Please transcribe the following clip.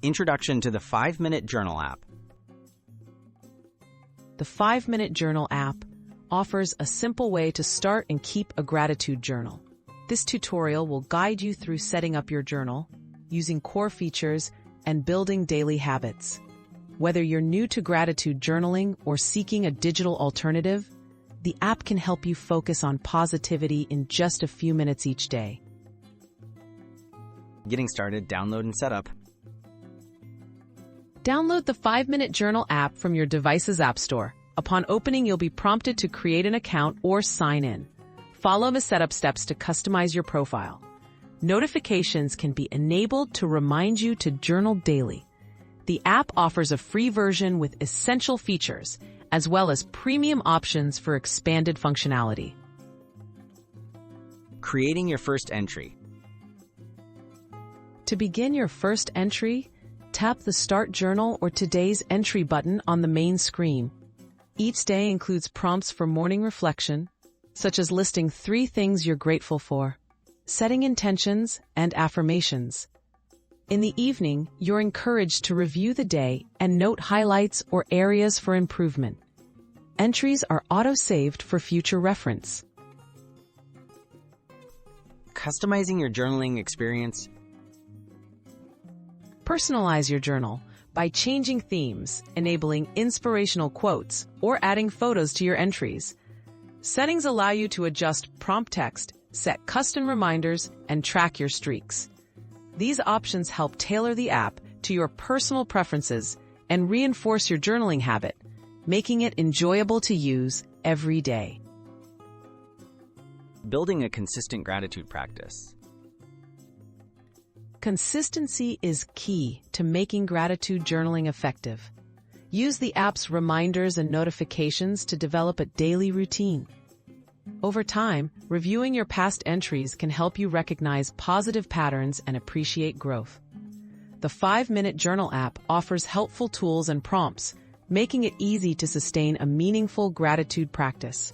Introduction to the 5-Minute Journal app. The 5-Minute Journal app offers a simple way to start and keep a gratitude journal. This tutorial will guide you through setting up your journal, using core features, and building daily habits. Whether you're new to gratitude journaling or seeking a digital alternative, the app can help you focus on positivity in just a few minutes each day. Getting started, download and set up. Download the 5-Minute Journal app from your device's app store. Upon opening, you'll be prompted to create an account or sign in. Follow the setup steps to customize your profile. Notifications can be enabled to remind you to journal daily. The app offers a free version with essential features, as well as premium options for expanded functionality. Creating your first entry. To begin your first entry, tap the Start Journal or Today's Entry button on the main screen. Each day includes prompts for morning reflection, such as listing 3 things you're grateful for, setting intentions, and affirmations. In the evening, you're encouraged to review the day and note highlights or areas for improvement. Entries are auto-saved for future reference. Customizing your journaling experience. Personalize your journal by changing themes, enabling inspirational quotes, or adding photos to your entries. Settings allow you to adjust prompt text, set custom reminders, and track your streaks. These options help tailor the app to your personal preferences and reinforce your journaling habit, making it enjoyable to use every day. Building a consistent gratitude practice. Consistency is key to making gratitude journaling effective. Use the app's reminders and notifications to develop a daily routine. Over time, reviewing your past entries can help you recognize positive patterns and appreciate growth. The 5-Minute Journal app offers helpful tools and prompts, making it easy to sustain a meaningful gratitude practice.